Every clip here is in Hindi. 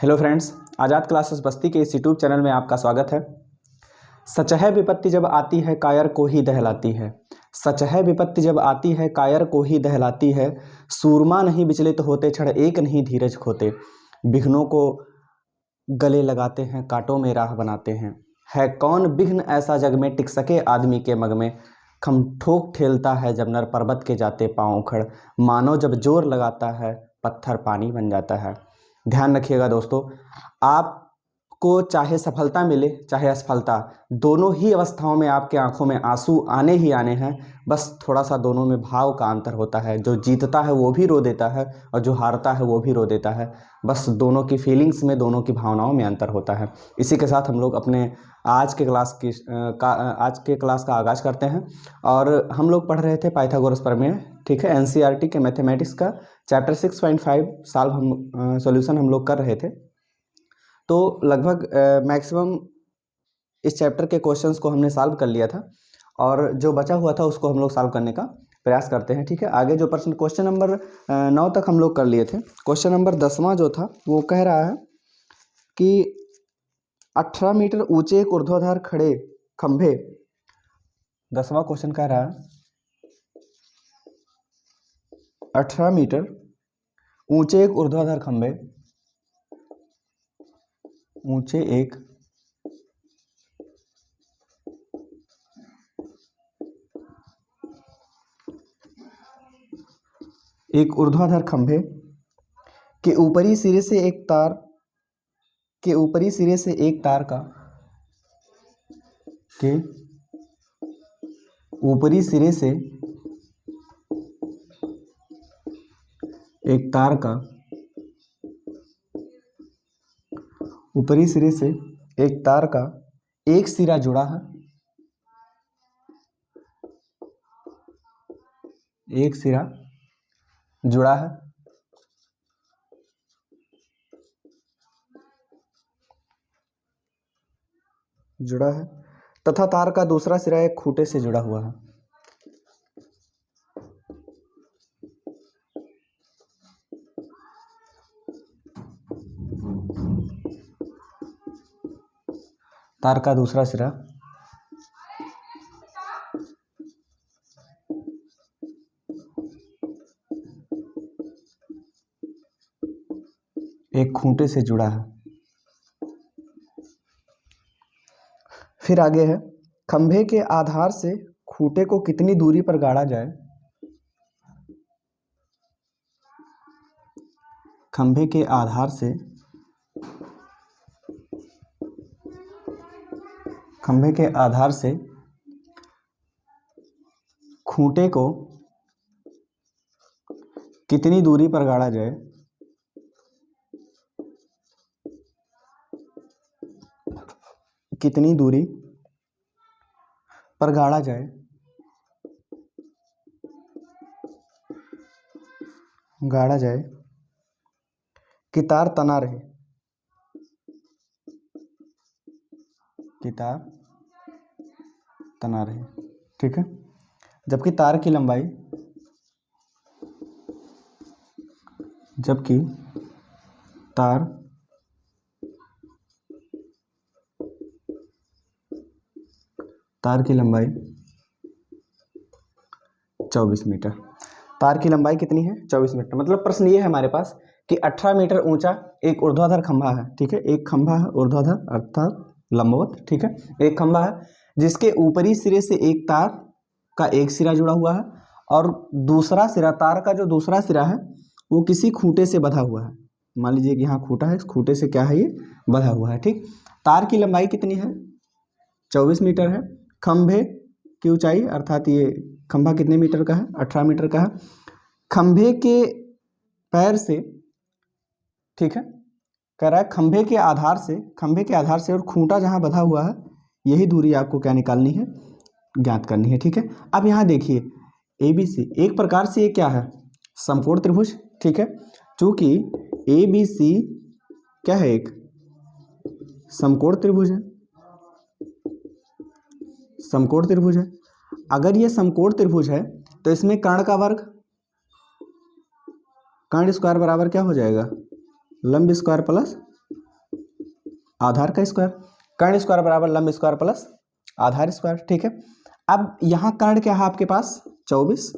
हेलो फ्रेंड्स, आज़ाद क्लासेस बस्ती के इस यूट्यूब चैनल में आपका स्वागत है। सच है विपत्ति जब आती है कायर को ही दहलाती है। सच है विपत्ति जब आती है कायर को ही दहलाती है। सूरमा नहीं विचलित होते, क्षण एक नहीं धीरज खोते। विघ्नों को गले लगाते हैं, कांटों में राह बनाते हैं। है कौन विघ्न ऐसा जग में टिक सके आदमी के मग में। खम ठोक ठेलता है जब नर पर्वत के जाते पाँव उखड़। मानो जब जोर लगाता है पत्थर पानी बन जाता है। ध्यान रखिएगा दोस्तों, आपको चाहे सफलता मिले चाहे असफलता, दोनों ही अवस्थाओं में आपके आंखों में आंसू आने ही आने हैं। बस थोड़ा सा दोनों में भाव का अंतर होता है। जो जीतता है वो भी रो देता है और जो हारता है वो भी रो देता है। बस दोनों की फीलिंग्स में, दोनों की भावनाओं में अंतर होता है। इसी के साथ हम लोग अपने आज के क्लास का आगाज़ करते हैं। और हम लोग पढ़ रहे थे पाइथागोरस प्रमेय, ठीक है। एनसीईआरटी के मैथमेटिक्स का चैप्टर 6.5 साल हम सॉल्यूशन हम लोग कर रहे थे। तो लगभग मैक्सिमम इस चैप्टर के क्वेश्चंस को हमने सॉल्व कर लिया था और जो बचा हुआ था उसको हम लोग सॉल्व करने का प्रयास करते हैं, ठीक है। आगे जो प्रश्न क्वेश्चन नंबर 9 तक हम लोग कर लिए थे। क्वेश्चन नंबर 10वां जो था वो कह रहा है कि 18 मीटर ऊंचे एक ऊर्ध्वाधर खड़े खंभे। 10वां क्वेश्चन कह रहा है 18 मीटर ऊंचे एक ऊर्ध्वाधर खंभे, ऊंचे एक ऊर्ध्वाधर खंभे के ऊपरी सिरे से एक तार के ऊपरी सिरे से एक तार का के ऊपरी सिरे से एक तार का ऊपरी सिरे से एक तार का एक सिरा जुड़ा है, एक सिरा जुड़ा है तथा तार का दूसरा सिरा एक खूंटे से जुड़ा हुआ है। तार का दूसरा सिरा एक खूंटे से जुड़ा है। फिर आगे है, खंभे के आधार से खूंटे को कितनी दूरी पर गाड़ा जाए। खंभे के आधार से खूंटे को कितनी दूरी पर गाड़ा जाए। कितनी दूरी पर गाड़ा जाए कि तार तना रहे। कि तार तना रहे, ठीक है। जबकि तार की लंबाई तार की लंबाई 24 मीटर। तार की लंबाई कितनी है? 24 मीटर। मतलब प्रश्न ये है हमारे पास कि 18 मीटर ऊंचा एक ऊर्ध्वाधर खंभा है, ठीक है। एक खंभा है ऊर्ध्वाधर अर्थात लंबवत, ठीक है। एक खंभा है जिसके ऊपरी सिरे से एक तार का एक सिरा जुड़ा हुआ है और दूसरा सिरा, तार का जो दूसरा सिरा है वो किसी खूंटे से बंधा हुआ है। मान लीजिए कि यहाँ खूंटा है, इस खूंटे से क्या है, ये बंधा हुआ है, ठीक। तार की लंबाई कितनी है? 24 मीटर है। खंभे की ऊंचाई अर्थात ये खंभा कितने मीटर का है? 18 मीटर का है। खंभे के पैर से, ठीक है, कह रहा है खंभे के आधार से और खूंटा जहां बंधा हुआ है यही दूरी आपको क्या निकालनी है, ज्ञात करनी है, ठीक है। अब यहां देखिए ABC एक प्रकार से ये क्या है? समकोण त्रिभुज, ठीक है। चूंकि ABC क्या है? एक समकोण त्रिभुज है। समकोण त्रिभुज है। अगर ये समकोण त्रिभुज है तो इसमें कर्ण का वर्ग, कर्ण स्क्वायर बराबर क्या हो जाएगा? लंब स्क्वायर प्लस आधार का स्क्वायर। कर्ण स्क्वायर बराबर लंब स्क्वायर प्लस आधार स्क्वायर, ठीक है। अब यहाँ कर्ण क्या है आपके पास 24,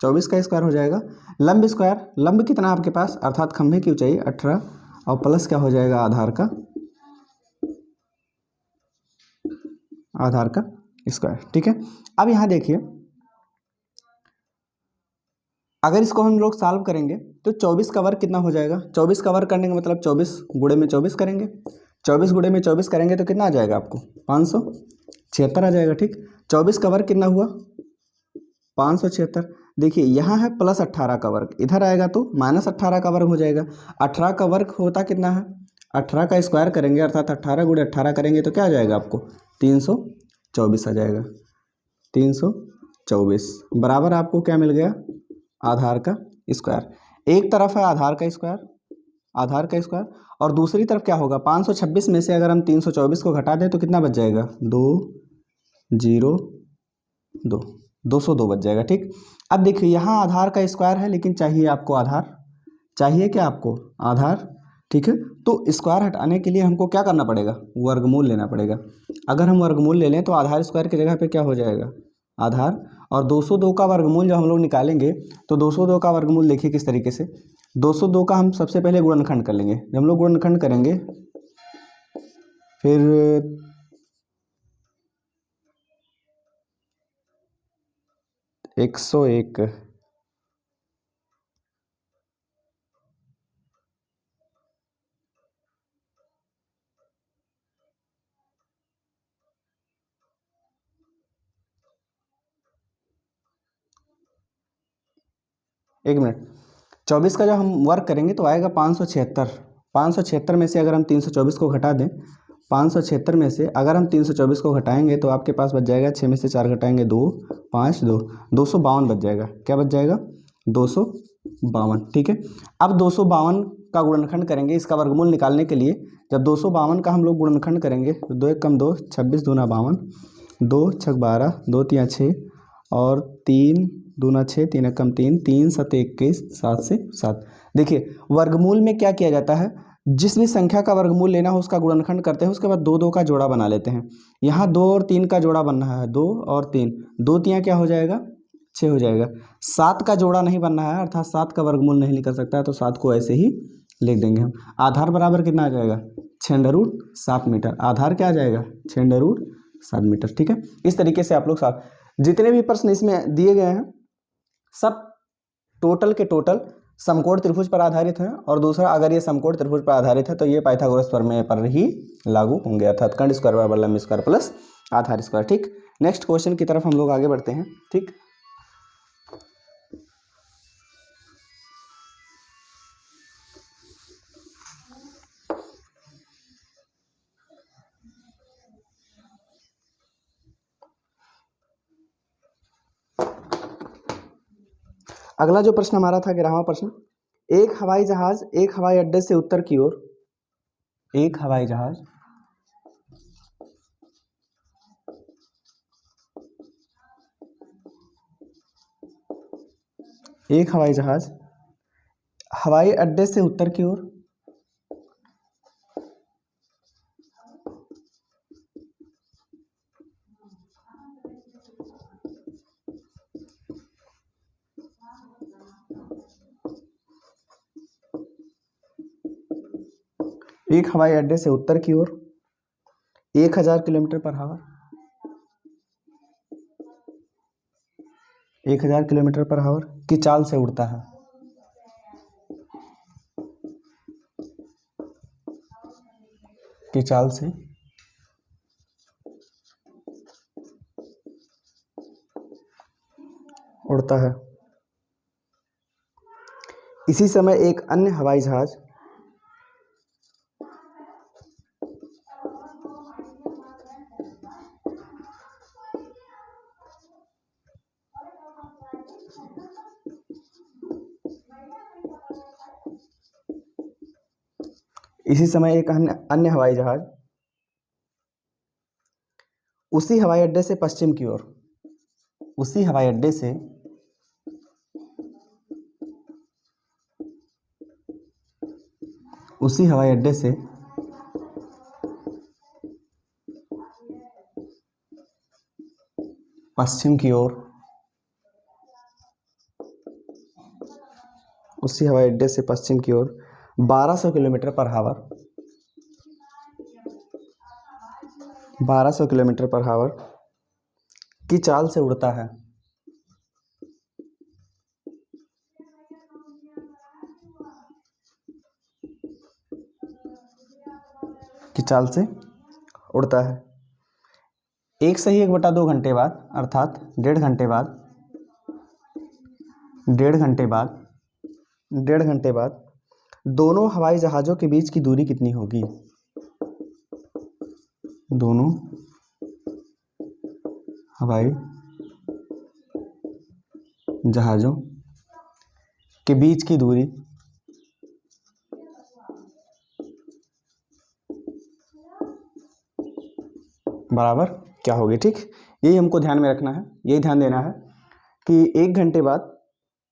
24 का स्क्वायर हो जाएगा। लंब स्क्वायर, लंब कितना आपके पास अर्थात खंभे की ऊंचाई 18 और प्लस क्या हो जाएगा आधार का स्क्वायर, ठीक है। अब यहाँ देखिए अगर इसको हम लोग सॉल्व करेंगे तो 24 का वर्ग कितना हो जाएगा, 24 का वर्ग करने का मतलब 24 गुणे में 24 करेंगे, 24 गुणे में 24 करेंगे तो कितना आ जाएगा आपको 576 आ जाएगा, ठीक। 24 का वर्ग कितना हुआ 576। देखिए यहाँ है प्लस 18 का वर्ग, इधर आएगा तो माइनस 18 का वर्ग हो जाएगा। 18 का वर्ग होता कितना है, 18 का स्क्वायर करेंगे अर्थात 18 गुणे 18 करेंगे तो क्या आ जाएगा आपको 324 आ जाएगा। 324 बराबर आपको क्या मिल गया आधार का स्क्वायर। एक तरफ है आधार का स्क्वायर और दूसरी तरफ क्या होगा 526 में से अगर हम 324 को घटा दें तो कितना बच जाएगा 202, 202 बच जाएगा, ठीक। अब देखिए यहाँ आधार का स्क्वायर है लेकिन चाहिए आपको आधार, चाहिए क्या आपको आधार, ठीक है। तो स्क्वायर हटाने के लिए हमको क्या करना पड़ेगा वर्गमूल लेना पड़ेगा। अगर हम वर्गमूल ले लें तो आधार स्क्वायर की जगह पे क्या हो जाएगा आधार, और 202 का वर्गमूल जब हम लोग निकालेंगे तो 202 का वर्गमूल देखिए किस तरीके से, 202 का हम सबसे पहले गुणनखंड कर लेंगे। जब हम लोग गुणनखंड करेंगे फिर 101, एक मिनट, 24 का जब हम वर्क करेंगे तो आएगा 576। 576 में से अगर हम 324 को घटा दें, 576 में से अगर हम 324 को घटाएंगे तो आपके पास बच जाएगा 6 में से 4 घटाएंगे 2, 5, 2, 252 बच जाएगा। क्या बच जाएगा 252, ठीक है। अब 252 का गुणनखंड करेंगे इसका वर्गमूल निकालने के लिए। जब 252 का हम लोग गुणनखंड करेंगे तो 2 एक कम 2, 26 दूना 52, 2 छक 12, 2 तिया 6 और 3 दूना 6, 3 एक कम 3, 3 सत 21, 7 से 7। देखिए वर्गमूल में क्या किया जाता है, जिस भी संख्या का वर्गमूल लेना हो उसका गुणनखंड करते हैं, उसके बाद 2 2 का जोड़ा बना लेते हैं। यहाँ 2 और 3 का जोड़ा बनना है, 2 और 3, 2 तियाँ क्या हो जाएगा 6 हो जाएगा। 7 का जोड़ा नहीं बनना है अर्थात 7 का वर्गमूल नहीं निकल सकता है तो 7 को ऐसे ही लिख देंगे हम। आधार बराबर कितना आ जाएगा 6√7 मीटर, आधार क्या आ जाएगा 6√7 मीटर, ठीक है। इस तरीके से आप लोग साथ जितने भी प्रश्न इसमें दिए गए हैं सब टोटल के टोटल समकोण त्रिभुज पर आधारित हैं, और दूसरा अगर ये समकोण त्रिभुज पर आधारित है तो ये पाइथागोरस प्रमेय पर ही लागू होंगे अर्थात कर्ण स्क्वायर बराबर लंब स्क्वायर प्लस आधार स्क्वायर, ठीक। नेक्स्ट क्वेश्चन की तरफ हम लोग आगे बढ़ते हैं, ठीक। अगला जो प्रश्न हमारा था 11वां प्रश्न, एक हवाई जहाज एक हवाई अड्डे से उत्तर की ओर, एक हवाई जहाज एक हवाई जहाज हवाई अड्डे से उत्तर की ओर एक हवाई अड्डे से उत्तर की ओर 1000 kilometre per hour, 1000 kilometre per hour की चाल से उड़ता है, की चाल से उड़ता है। इसी समय एक अन्य हवाई जहाज इसी समय एक अन्य हवाई जहाज उसी हवाई अड्डे से पश्चिम की ओर, उसी हवाई अड्डे से उसी हवाई अड्डे से पश्चिम की ओर, उसी हवाई अड्डे से पश्चिम की ओर 1200 किलोमीटर पर हावर, 1200 किलोमीटर पर हावर की चाल से उड़ता है। की चाल से उड़ता है। 1 से 1/2 घंटे बाद, अर्थात 1.5 घंटे बाद दोनों हवाई जहाज़ों के बीच की दूरी कितनी होगी? दोनों हवाई जहाज़ों के बीच की दूरी बराबर क्या होगी? ठीक, यही हमको ध्यान में रखना है, यही ध्यान देना है कि 1 घंटे बाद,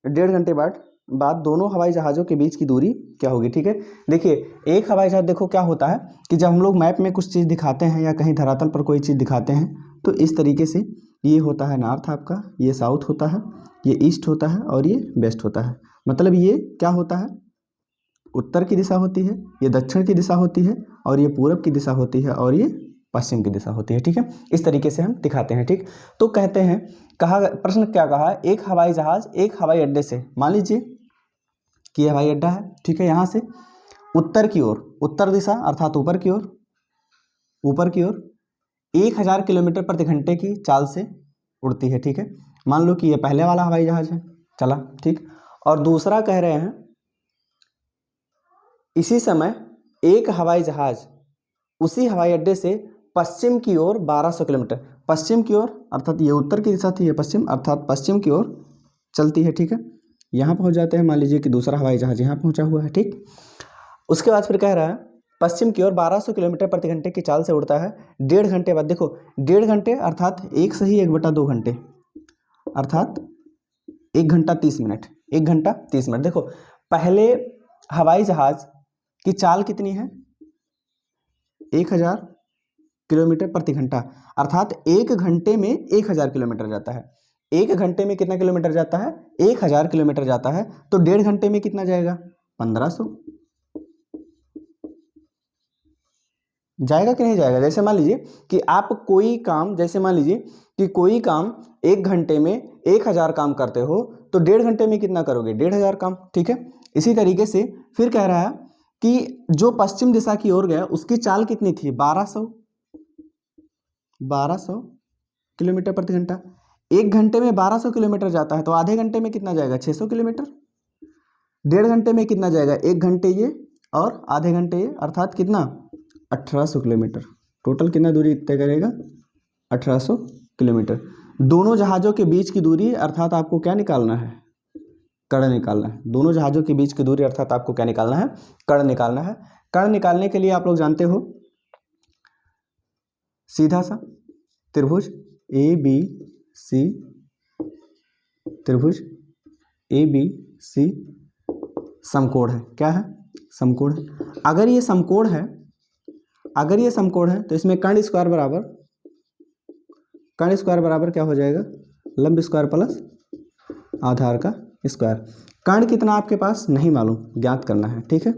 1.5 घंटे बाद दोनों हवाई जहाज़ों के बीच की दूरी क्या होगी। ठीक है, देखिए एक हवाई जहाज़, देखो क्या होता है कि जब हम लोग मैप में कुछ चीज़ दिखाते हैं या कहीं धरातल पर कोई चीज़ दिखाते हैं तो इस तरीके से ये होता है नॉर्थ आपका, ये साउथ होता है, ये ईस्ट होता है और ये वेस्ट होता है। मतलब ये क्या होता है, उत्तर की दिशा होती है, ये दक्षिण की दिशा होती है और ये पूरब की दिशा होती है और ये पश्चिम की दिशा होती है। ठीक है, इस तरीके से हम दिखाते हैं। ठीक, तो कहते हैं, कहा प्रश्न क्या कहा, एक हवाई जहाज एक हवाई अड्डे से, मान लीजिए कि ये हवाई अड्डा है, ठीक है, यहाँ से उत्तर की ओर, उत्तर दिशा अर्थात ऊपर की ओर 1000 किलोमीटर प्रति घंटे की चाल से उड़ती है। ठीक है, मान लो कि ये पहले वाला हवाई जहाज है, चला, ठीक, और दूसरा कह रहे हैं इसी समय एक हवाई जहाज उसी हवाई अड्डे से पश्चिम की ओर 1200 किलोमीटर, पश्चिम की ओर अर्थात ये उत्तर की दिशा थी, ये पश्चिम अर्थात पश्चिम की ओर चलती है। ठीक है, यहाँ पहुँच जाते हैं, मान लीजिए कि दूसरा हवाई जहाज यहाँ पहुँचा हुआ है। ठीक, उसके बाद फिर कह रहा है पश्चिम की ओर 1200 किलोमीटर प्रति घंटे की चाल से उड़ता है 1.5 घंटे बाद। देखो 1.5 घंटे अर्थात 1 से ही 1/2 घंटे, अर्थात 1 घंटा 30 मिनट, 1 घंटा 30 मिनट। देखो पहले हवाई जहाज की चाल कितनी है, 1000 किलोमीटर प्रति घंटा, अर्थात 1 घंटे में 1000 किलोमीटर जाता है। 1 घंटे में कितना किलोमीटर जाता है, 1000 किलोमीटर जाता है, तो 1.5 घंटे में कितना जाएगा, 1500 जाएगा कि नहीं जाएगा। जैसे मान लीजिए कि आप कोई काम, जैसे मान लीजिए कि कोई काम 1 घंटे में 1000 काम करते हो तो 1.5 घंटे में कितना करोगे, 1500 काम। ठीक है, इसी तरीके से फिर कह रहा है कि जो पश्चिम दिशा की ओर गया उसकी चाल कितनी थी, 1200 किलोमीटर प्रति घंटा। 1 घंटे में 1200 किलोमीटर जाता है तो आधे घंटे में कितना जाएगा, 600 किलोमीटर। 1.5 घंटे में कितना जाएगा, 1 घंटे ये और आधे घंटे ये, अर्थात कितना, 1800 किलोमीटर। टोटल कितना दूरी तय करेगा, 1800 किलोमीटर। दोनों जहाज़ों के बीच की दूरी अर्थात आपको क्या निकालना है, कर्ण निकालना है। दोनों जहाज़ों के बीच की दूरी अर्थात आपको क्या निकालना है, कर्ण निकालना है। कर्ण निकालने के लिए आप लोग जानते हो सीधा सा त्रिभुज ABC, त्रिभुज ABC समकोण है, क्या है, समकोण है। अगर ये समकोण है, अगर ये समकोण है तो इसमें कर्ण स्क्वायर बराबर क्या हो जाएगा, लंब स्क्वायर प्लस आधार का स्क्वायर। कर्ण कितना आपके पास नहीं मालूम, ज्ञात करना है। ठीक है,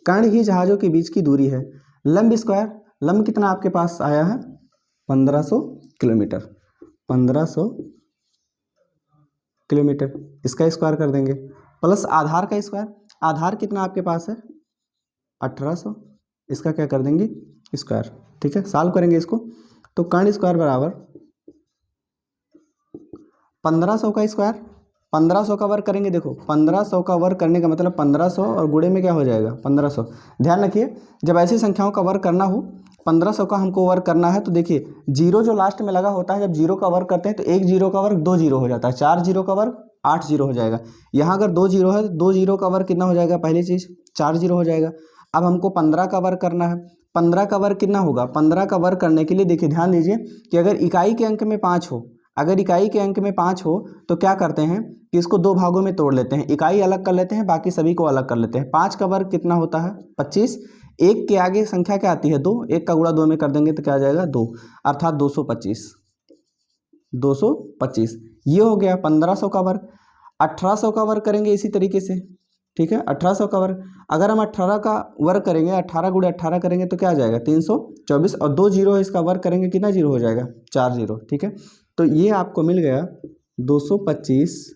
कर्ण ही जहाज़ों के बीच की दूरी है। लंब स्क्वायर, लंब कितना आपके पास आया है, 1500 किलोमीटर, 1500 किलोमीटर, इसका स्क्वायर कर देंगे प्लस आधार का स्क्वायर। आधार कितना आपके पास है, 1800, इसका क्या कर देंगे, स्क्वायर। ठीक है, सॉल्व करेंगे इसको तो कर्ण स्क्वायर बराबर 1500 का स्क्वायर, 1500 का वर्ग करेंगे। देखो 1500 का वर्ग करने का मतलब 1500 और गुणे में क्या हो जाएगा, 1500। ध्यान रखिए जब ऐसी संख्याओं का वर्ग करना हो, 1500 का हमको वर्ग करना है तो देखिए जीरो जो लास्ट में लगा होता है, जब जीरो का वर्ग करते हैं तो 1 जीरो का वर्ग 2 जीरो हो जाता है, 4 जीरो का वर्ग 8 जीरो हो जाएगा। यहाँ अगर 2 जीरो है तो 2 जीरो का वर्ग कितना हो जाएगा, पहली चीज़ 4 जीरो हो जाएगा। अब हमको 15 का वर्ग करना है, 15 का वर्ग कितना होगा, 15 का वर्ग करने के लिए देखिए ध्यान दीजिए कि अगर इकाई के अंक में 5 हो, अगर इकाई के अंक में 5 हो तो क्या करते हैं कि इसको 2 भागों में तोड़ लेते हैं, इकाई अलग कर लेते हैं, बाकी सभी को अलग कर लेते हैं। 5 का वर्ग कितना होता है, 25। 1 के आगे संख्या क्या आती है, 2, 1 का गुणा 2 में कर देंगे तो क्या आ जाएगा, 2, अर्थात 225। 225। ये हो गया 1500 का वर्ग। 1800 का वर्ग करेंगे इसी तरीके से, ठीक है। 1800 का वर्ग, अगर हम 18 का वर्ग करेंगे, 18 गुणे 18 करेंगे तो क्या आ जाएगा 324, और 2 जीरो है, इसका वर्ग करेंगे कितना जीरो हो जाएगा 4 जीरो, ठीक है। तो ये आपको मिल गया 225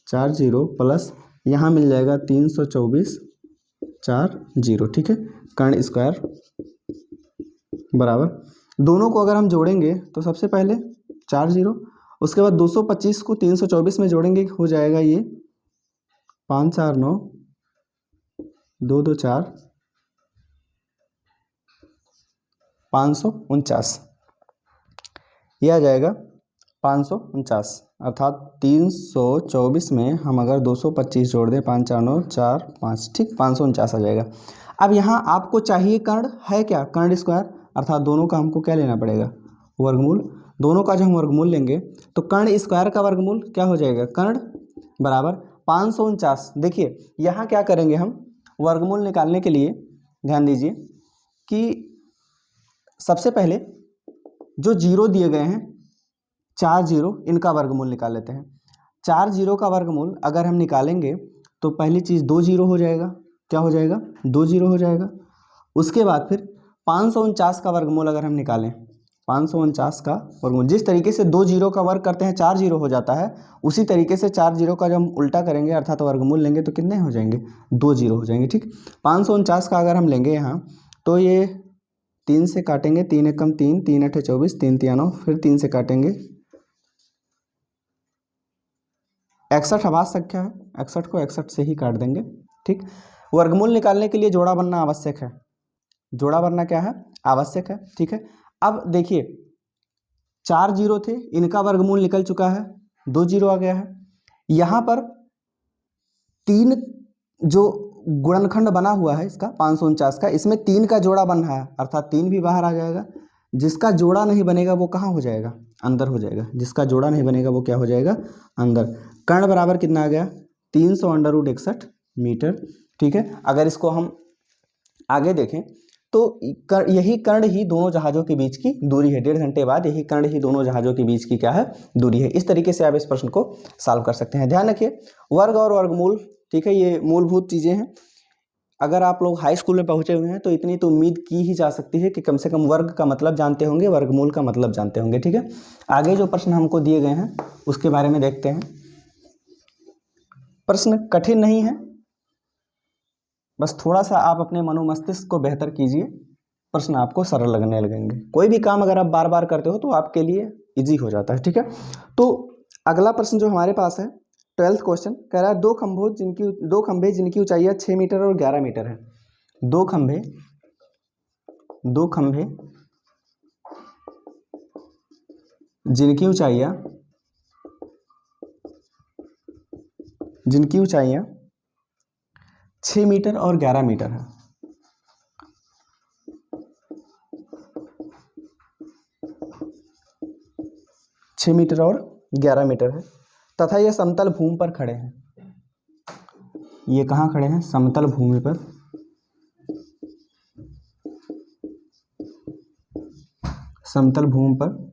4 जीरो प्लस यहाँ मिल जाएगा 324 4 जीरो, ठीक है। कर्ण स्क्वायर बराबर, दोनों को अगर हम जोड़ेंगे तो सबसे पहले 4 जीरो, उसके बाद 225 को 324 में जोड़ेंगे, हो जाएगा ये 5 4 9 2 2 4 549, ये आ जाएगा 549, अर्थात 324 में हम अगर 225 जोड़ दें 5 4 9 4 5, ठीक, 549 आ जाएगा। अब यहाँ आपको चाहिए कर्ण है क्या, कर्ण स्क्वायर, अर्थात दोनों का हमको क्या लेना पड़ेगा वर्गमूल। दोनों का जब हम वर्गमूल लेंगे तो कर्ण स्क्वायर का वर्गमूल क्या हो जाएगा, कर्ण बराबर 549। देखिए यहाँ क्या करेंगे हम वर्गमूल निकालने के लिए, ध्यान दीजिए कि सबसे पहले जो जीरो दिए गए हैं 4 जीरो, इनका वर्गमूल निकाल लेते हैं। 4 जीरो का वर्गमूल अगर हम निकालेंगे तो पहली चीज़ 2 जीरो हो जाएगा, क्या हो जाएगा 2 जीरो हो जाएगा। उसके बाद फिर 549 का वर्गमूल अगर हम निकालें, 549 का वर्गमूल, जिस तरीके से 2 जीरो का वर्ग करते हैं 4 जीरो हो जाता है, उसी तरीके से 4 जीरो का जब हम उल्टा करेंगे अर्थात वर्गमूल लेंगे तो कितने हो जाएंगे 2 जीरो हो जाएंगे, ठीक। 549 का अगर हम लेंगे यहाँ तो ये 3 से काटेंगे, 3 एकम 3, 3 अठे 24, 3 तिया 9, फिर 3 से काटेंगे 61 अभाज्य संख्या है, 61 को 61 से ही काट देंगे, ठीक। वर्गमूल निकालने के लिए जोड़ा बनना आवश्यक है, जोड़ा बनना क्या है आवश्यक है, ठीक है। अब देखिए 4 जीरो थे, इनका वर्गमूल निकल चुका है, 2 जीरो आ गया है। यहाँ पर 3 जो गुणनखंड बना हुआ है इसका 549 का, इसमें 3 का जोड़ा बन रहा है, अर्थात 3 भी बाहर आ जाएगा। जिसका जोड़ा नहीं बनेगा वो कहाँ हो जाएगा, अंदर हो जाएगा। जिसका जोड़ा नहीं बनेगा वो क्या हो जाएगा, अंदर। कर्ण बराबर कितना आ गया 300√61 मीटर, ठीक है। अगर इसको हम आगे देखें तो यही कर्ण ही दोनों जहाज़ों के बीच की दूरी है, 1.5 घंटे बाद यही कर्ण ही दोनों जहाज़ों के बीच की क्या है, दूरी है। इस तरीके से आप इस प्रश्न को सॉल्व कर सकते हैं। ध्यान रखिए वर्ग और वर्गमूल, ठीक है, ये मूलभूत चीज़ें हैं। अगर आप लोग हाई स्कूल में पहुंचे हुए हैं तो इतनी तो उम्मीद की ही जा सकती है कि कम से कम वर्ग का मतलब जानते होंगे, वर्गमूल का मतलब जानते होंगे, ठीक है। आगे जो प्रश्न हमको दिए गए हैं उसके बारे में देखते हैं। प्रश्न कठिन नहीं है, बस थोड़ा सा आप अपने मनोमस्तिष्क को बेहतर कीजिए, प्रश्न आपको सरल लगने लगेंगे। कोई भी काम अगर आप बार बार करते हो तो आपके लिए इजी हो जाता है, ठीक है। तो अगला प्रश्न जो हमारे पास है 12th क्वेश्चन कह रहा है दो खंभे जिनकी ऊंचाई 6 मीटर और 11 मीटर है। दो खंभे जिनकी ऊंचाइयां 6 मीटर और 11 मीटर है। छः मीटर और 11 मीटर है तथा ये समतल भूमि पर खड़े हैं। ये कहाँ खड़े हैं, समतल भूमि पर। समतल भूमि पर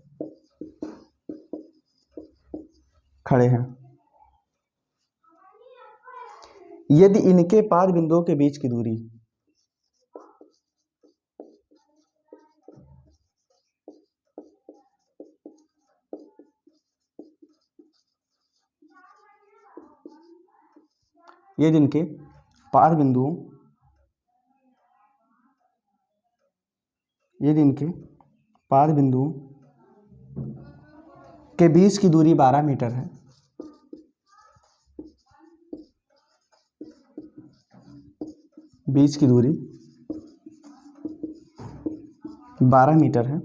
खड़े हैं। यदि इनके पाद बिंदुओं के बीच की दूरी यदि इनके पाद बिंदुओं के बीच की दूरी 12 मीटर है, बीच की दूरी 12 मीटर है,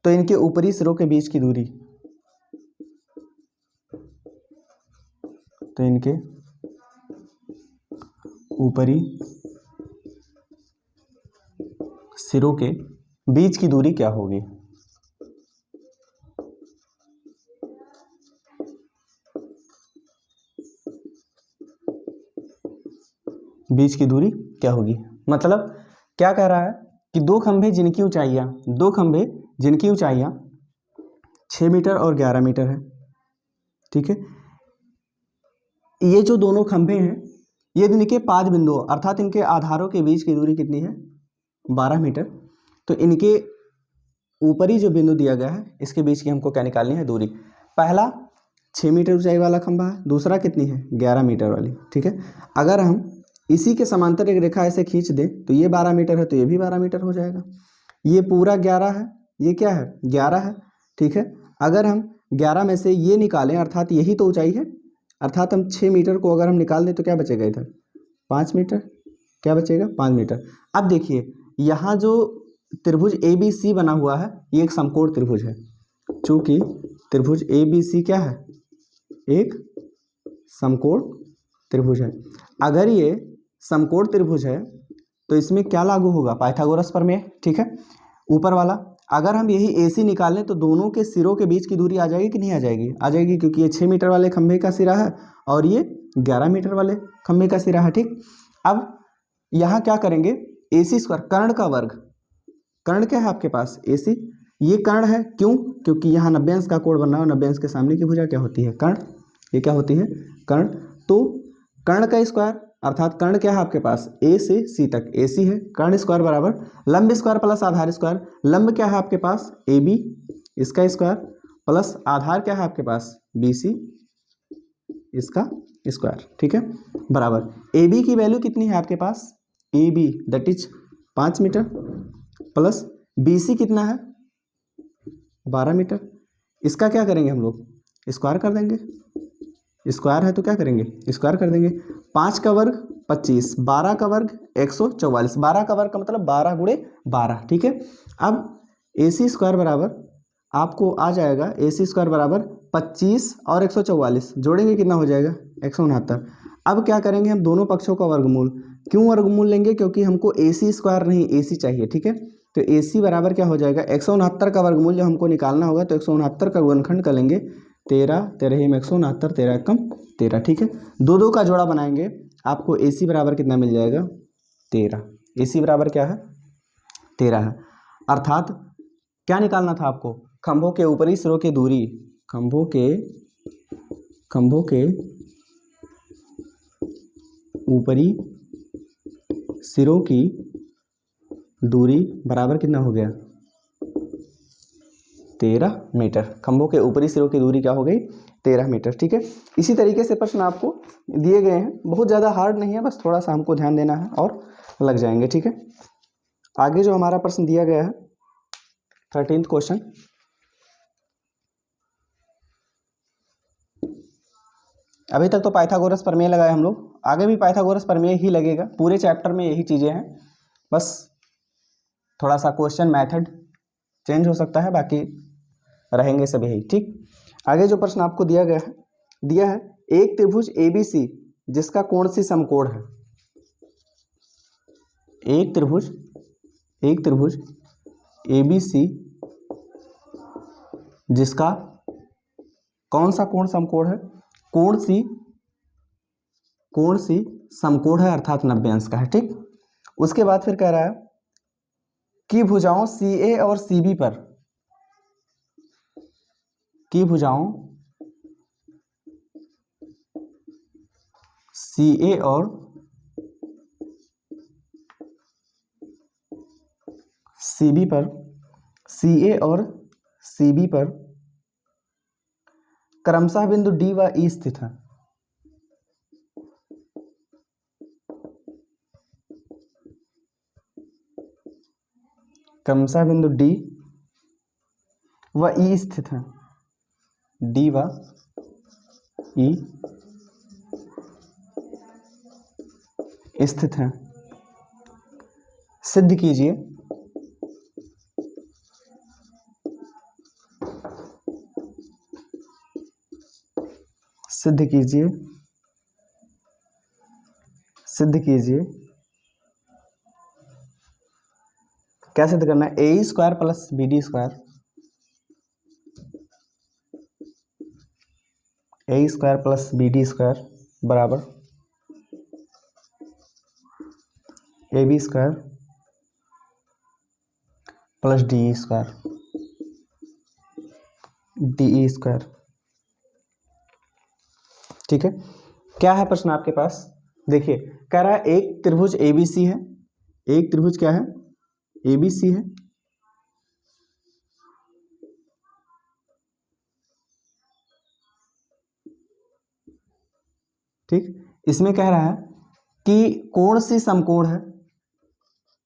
तो इनके ऊपरी सिरों के बीच की दूरी, तो इनके ऊपरी सिरों के बीच की दूरी क्या होगी। बीच की दूरी क्या होगी, मतलब क्या कह रहा है कि दो खंभे जिनकी ऊंचाइयां 6 मीटर और 11 मीटर है, ठीक है। ये जो दोनों खंभे हैं ये इनके 5 बिंदु अर्थात इनके आधारों के बीच की दूरी कितनी है, 12 मीटर। तो इनके ऊपरी जो बिंदु दिया गया है इसके बीच की हमको क्या निकालनी है, दूरी। पहला 6 मीटर ऊंचाई वाला खंभा है, दूसरा कितनी है, 11 मीटर वाली, ठीक है। अगर हम इसी के समांतर एक रेखा ऐसे खींच दें तो ये 12 मीटर है तो ये भी 12 मीटर हो जाएगा। ये पूरा 11 है, ये क्या है, 11 है, ठीक है। अगर हम 11 में से ये निकालें अर्थात यही तो ऊंचाई है, अर्थात हम 6 मीटर को अगर हम निकाल दें तो क्या बचेगा इधर, 5 मीटर, क्या बचेगा, 5 मीटर। अब देखिए यहाँ जो त्रिभुज ABC बना हुआ है ये एक समकोण त्रिभुज है। चूंकि त्रिभुज ABC क्या है, एक समकोण त्रिभुज है। अगर ये समकोण त्रिभुज है तो इसमें क्या लागू होगा, पाइथागोरस प्रमेय, ठीक है, ऊपर वाला। अगर हम यही AC निकाल लें तो दोनों के सिरों के बीच की दूरी आ जाएगी कि नहीं आ जाएगी, आ जाएगी, क्योंकि ये 6 मीटर वाले खंभे का सिरा है और ये 11 मीटर वाले खंभे का सिरा है, ठीक। अब यहाँ क्या करेंगे, AC स्क्वायर, कर्ण का वर्ग, कर्ण क्या है आपके पास, AC, ये कर्ण है, क्यों, क्योंकि यहाँ 90 अंश का कोण बन रहा है और 90 अंश के सामने की भुजा क्या होती है, कर्ण, ये क्या होती है, कर्ण। तो कर्ण का स्क्वायर अर्थात कर्ण क्या है आपके पास, A से C तक AC है, कर्ण स्क्वायर बराबर लंब स्क्वायर प्लस आधार स्क्वायर। लंब क्या है आपके पास, AB, इसका स्क्वायर प्लस आधार क्या है आपके पास, BC, इसका स्क्वायर, ठीक है, बराबर AB की वैल्यू कितनी है आपके पास, AB that is 5 metre plus BC कितना है, 12 मीटर। इसका क्या करेंगे हम लोग, स्क्वायर कर देंगे, स्क्वायर है तो क्या करेंगे, स्क्वायर कर देंगे। 5 का वर्ग 25, 12 का वर्ग 144, 12 का वर्ग का मतलब 12 गुणे 12, ठीक है। अब AC स्क्वायर बराबर आपको आ जाएगा, AC स्क्वायर बराबर 25 और 144 जोड़ेंगे कितना हो जाएगा, 169। अब क्या करेंगे हम दोनों पक्षों का वर्गमूल, क्यों वर्गमूल लेंगे, क्योंकि हमको AC स्क्वायर नहीं AC चाहिए, ठीक है। तो AC बराबर क्या हो जाएगा, 169 का वर्गमूल जो हमको निकालना होगा तो 169 का गुणनखंड कर लेंगे, 13 13 ही में 169, 13 कम 13, ठीक है। दो दो का जोड़ा बनाएंगे, आपको AC बराबर कितना मिल जाएगा, 13। AC बराबर क्या है, 13 है। अर्थात क्या निकालना था आपको, खंभों के ऊपरी सिरों की दूरी, खंभों के ऊपरी सिरों की दूरी बराबर कितना हो गया, 13 मीटर। खंभों के ऊपरी सिरों की दूरी क्या हो गई, 13 मीटर, ठीक है। इसी तरीके से प्रश्न आपको दिए गए हैं, बहुत ज़्यादा हार्ड नहीं है, बस थोड़ा सा हमको ध्यान देना है और लग जाएंगे, ठीक है। आगे जो हमारा प्रश्न दिया गया है 13th क्वेश्चन, अभी तक तो पाइथागोरस प्रमेय लगाए हम लोग, आगे भी पाइथागोरस प्रमेय ही लगेगा, पूरे चैप्टर में यही चीज़ें हैं, बस थोड़ा सा क्वेश्चन मेथड चेंज हो सकता है, बाकी रहेंगे सब यही, ठीक। आगे जो प्रश्न आपको दिया है एक त्रिभुज ABC जिसका कोण सी समकोण है, एक त्रिभुज ABC जिसका कौन सा कोण समकोण है, कोण सी समकोण है अर्थात 90 अंश का है, ठीक। उसके बाद फिर कह रहा है कि भुजाओं CA और CB पर, की भुजाओं CA और CB पर, CA और CB पर क्रमशः बिंदु D व E स्थित है। क्रमशः बिंदु D व E स्थित है, D व E स्थित है। सिद्ध कीजिए क्या सिद्ध करना है, AE square plus BD square, AE square plus BD square बराबर AB square plus DE square. D square. ठीक है, क्या है प्रश्न आपके पास? देखिए कह रहा है एक त्रिभुज एबीसी है, एक त्रिभुज क्या है? एबीसी है, ठीक। इसमें कह रहा है कि कोण सी समकोण है,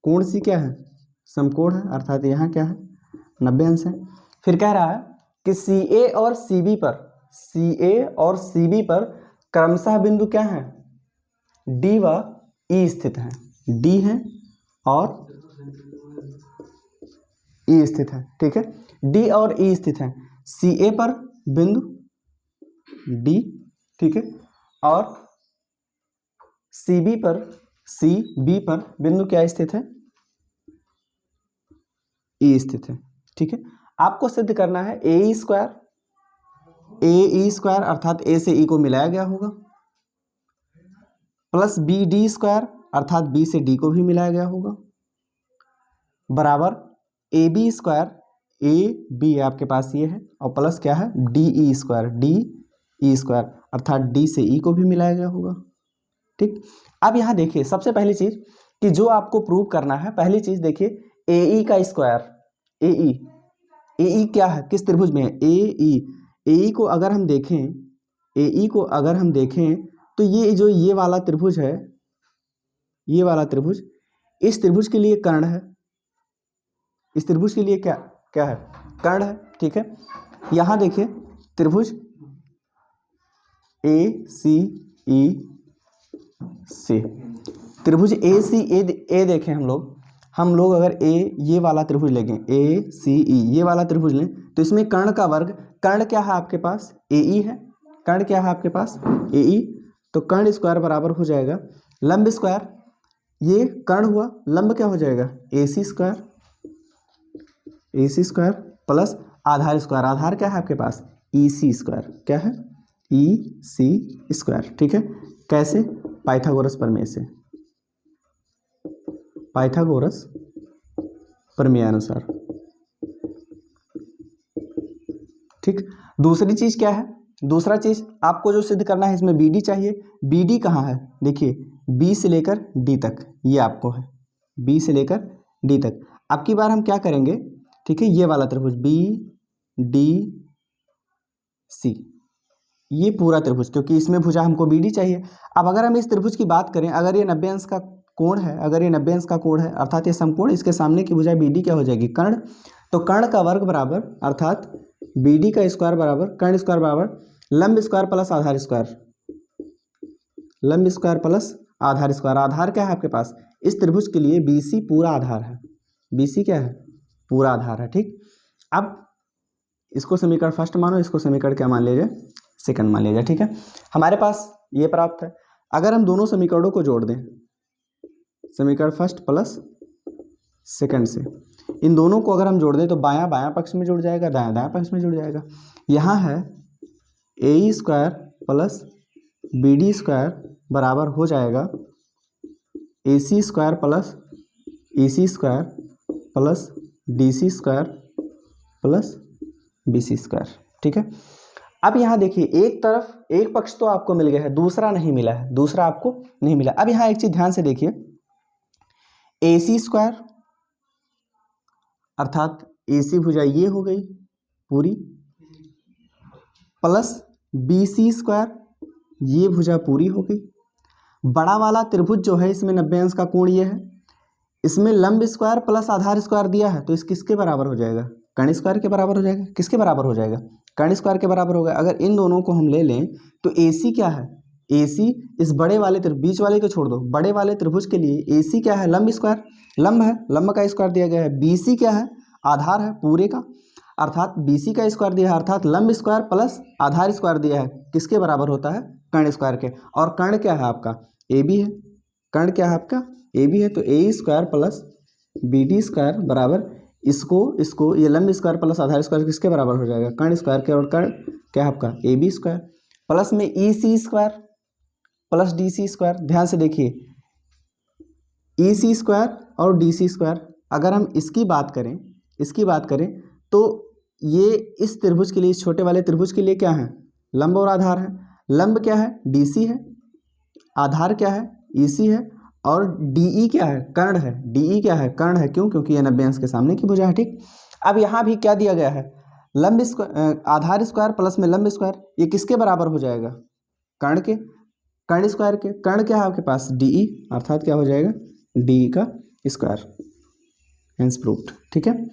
कोण सी क्या है? समकोण है, अर्थात यहाँ क्या है? 90 अंश है। फिर कह रहा है कि सी ए और सी बी पर, सी ए और सी बी पर क्रमशः बिंदु क्या है? डी व ई स्थित है, डी है और ई स्थित है। ठीक है, डी और ई स्थित है। सी ए पर बिंदु डी, ठीक है, और सी बी पर, सी बी पर बिंदु क्या स्थित है? ई स्थित है। ठीक है, आपको सिद्ध करना है A square, A E square अर्थात ए से ई को मिलाया गया होगा, प्लस बी डी स्क्वायर अर्थात बी से डी को भी मिलाया गया होगा, बराबर A B square, A B आपके पास ये है, और प्लस क्या है? D E square, D E square अर्थात डी से ई को भी मिलाया गया होगा। ठीक, अब यहाँ देखिए सबसे पहली चीज कि जो आपको प्रूव करना है, पहली चीज देखिए ए ई का स्क्वायर, ए ई क्या है? किस त्रिभुज में है? ए ई को अगर हम देखें, ए ई को अगर हम देखें तो ये जो ये वाला त्रिभुज है, ये वाला त्रिभुज, इस त्रिभुज के लिए कर्ण है, इस त्रिभुज के लिए क्या क्या है? कर्ण है। ठीक है, यहां देखिए त्रिभुज ए सी ई सी, त्रिभुज ए सी ए देखें हम लोग अगर ये वाला त्रिभुज लेंगे, ए सी ई ये वाला त्रिभुज लें तो इसमें कर्ण का वर्ग, कर्ण क्या है आपके पास? ए ई है, कर्ण क्या है आपके पास? ए ई, तो कर्ण स्क्वायर बराबर हो जाएगा लंब स्क्वायर, ये कर्ण हुआ, लंब क्या हो जाएगा? A C square, A C square plus Aadhaar square, आधार क्या है आपके पास? ई सी स्क्वायर, क्या है? ई सी स्क्वायर। ठीक है, कैसे? पाइथागोरस प्रमेय से, पाइथागोरस प्रमेय अनुसार। ठीक, दूसरी चीज क्या है? दूसरा चीज आपको जो सिद्ध करना है, इसमें बी डी चाहिए। बी डी कहाँ है? देखिए बी से लेकर डी तक, ये आपको है बी से लेकर डी तक। अब की बार हम क्या करेंगे? ठीक है, ये वाला त्रिभुज बी डी सी, ये पूरा त्रिभुज, क्योंकि इसमें भुजा हमको बी डी चाहिए। अब अगर हम इस त्रिभुज की बात करें, अगर ये 90 अंश का कोण है, अगर ये 90 अंश का कोण है अर्थात ये समकोण, इसके सामने की भुजा बी डी क्या हो जाएगी? कर्ण। तो कर्ण का वर्ग बराबर अर्थात बी डी का स्क्वायर बराबर कर्ण स्क्वायर बराबर लंब स्क्वायर प्लस आधार स्क्वायर, लंब स्क्वायर प्लस आधार स्क्वायर। आधार क्या है आपके पास? इस त्रिभुज के लिए बी सी पूरा आधार है, बी सी क्या है? पूरा आधार है। ठीक, अब इसको समीकरण फर्स्ट मानो, इसको समीकरण क्या मान लीजिए? सेकंड मान लीजिए। ठीक है, हमारे पास ये प्राप्त है। अगर हम दोनों समीकरणों को जोड़ दें, समीकरण फर्स्ट प्लस सेकंड से, इन दोनों को अगर हम जोड़ दें तो बायां बायां पक्ष में जुड़ जाएगा, दायां दायां पक्ष में जुड़ जाएगा। यहाँ है A square plus B D square बराबर हो जाएगा A C square plus E C square plus D C square plus B C square. ठीक है, अब यहाँ देखिए एक तरफ एक पक्ष तो आपको मिल गया है, दूसरा नहीं मिला है, दूसरा आपको नहीं मिला। अब यहाँ एक चीज ध्यान से देखिए, ए सी स्क्वायर अर्थात ए सी भुजा ये हो गई पूरी, प्लस बी सी स्क्वायर ये भुजा पूरी हो गई। बड़ा वाला त्रिभुज जो है इसमें 90 अंश का कोण ये है, इसमें लंब स्क्वायर प्लस आधार स्क्वायर दिया है, तो इस किसके बराबर हो जाएगा? कर्ण स्क्वायर के बराबर हो जाएगा। किसके बराबर हो जाएगा? कर्ण स्क्वायर के बराबर होगा। अगर इन दोनों को हम ले लें तो ए सी क्या है? ए सी इस बड़े वाले बीच वाले को छोड़ दो, बड़े वाले त्रिभुज के लिए ए सी क्या है? लंब स्क्वायर, लंब है, लंब का स्क्वायर दिया गया है। बी सी क्या है? आधार है पूरे का, अर्थात बी सी का स्क्वायर दिया है, अर्थात लंब स्क्वायर प्लस आधार स्क्वायर दिया है, किसके बराबर होता है? कर्ण स्क्वायर के। और कर्ण क्या है आपका? ए बी है, कर्ण क्या है आपका? ए बी है। तो A square plus B D square बराबर इसको ये लंब स्क्वायर प्लस आधार स्क्वायर किसके बराबर हो जाएगा? कर्ण स्क्वायर के। और कर्ण क्या है आपका? ए बी स्क्वायर प्लस में E C square plus D C square. ध्यान से देखिए ई सी स्क्वायर और डी सी स्क्वायर, अगर हम इसकी बात करें तो ये इस त्रिभुज के लिए, इस छोटे वाले त्रिभुज के लिए क्या है, लंब और आधार है। लंब क्या है, डीसी है, आधार क्या है, ईसी है, और डीई क्या है, कर्ण है। डीई क्या है, कर्ण है। क्यों, क्योंकि ये 90 अंश के सामने की भुजा है। ठीक, अब यहाँ भी क्या दिया गया है, लंब स्क्वायर, आधार स्क्वायर प्लस में लंब स्क्वायर, ये किसके बराबर हो जाएगा, कर्ण के, कर्ण स्क्वायर के। कर्ण क्या है आपके पास, डीई, अर्थात क्या हो जाएगा, डीई का स्क्वायर, हेंस प्रूव्ड। ठीक है,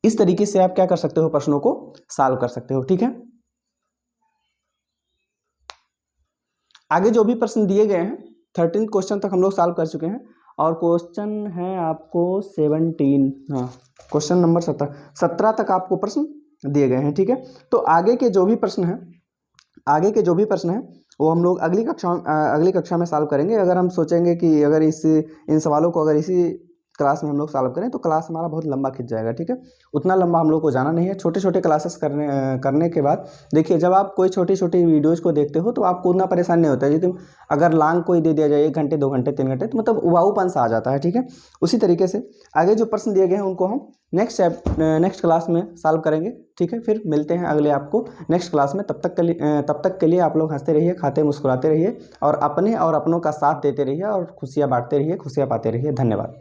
इस तरीके से आप क्या कर सकते हो, प्रश्नों को सॉल्व कर सकते हो। ठीक है, आगे जो भी प्रश्न दिए गए हैं 13 क्वेश्चन तक हम लोग सॉल्व कर चुके हैं, और क्वेश्चन है आपको 17, हाँ क्वेश्चन नंबर 17 तक आपको प्रश्न दिए गए हैं। ठीक है, तो आगे के जो भी प्रश्न हैं, आगे के जो भी प्रश्न हैं वो हम लोग अगली कक्षा में सॉल्व करेंगे। अगर हम सोचेंगे कि अगर इन सवालों को अगर इसी क्लास में हम लोग सॉल्व करें तो क्लास हमारा बहुत लंबा खिंच जाएगा। ठीक है, उतना लंबा हम लोग को जाना नहीं है। छोटे छोटे क्लासेस करने के बाद देखिए, जब आप कोई छोटी छोटी वीडियोज़ को देखते हो तो आपको उतना परेशान नहीं होता है। यदि अगर लॉन्ग कोई दे दिया जाए 1 घंटे 2 घंटे 3 घंटे, तो मतलब उबाऊपन सा आ जाता है। ठीक है, उसी तरीके से आगे जो प्रश्न दिए गए हैं उनको हम नेक्स्ट क्लास में सॉल्व करेंगे। ठीक है, फिर मिलते हैं अगले आपको नेक्स्ट क्लास में। तब तक के लिए आप लोग हंसते रहिए, खाते मुस्कुराते रहिए, और अपने और अपनों का साथ देते रहिए, और खुशियाँ बांटते रहिए, खुशियाँ पाते रहिए। धन्यवाद।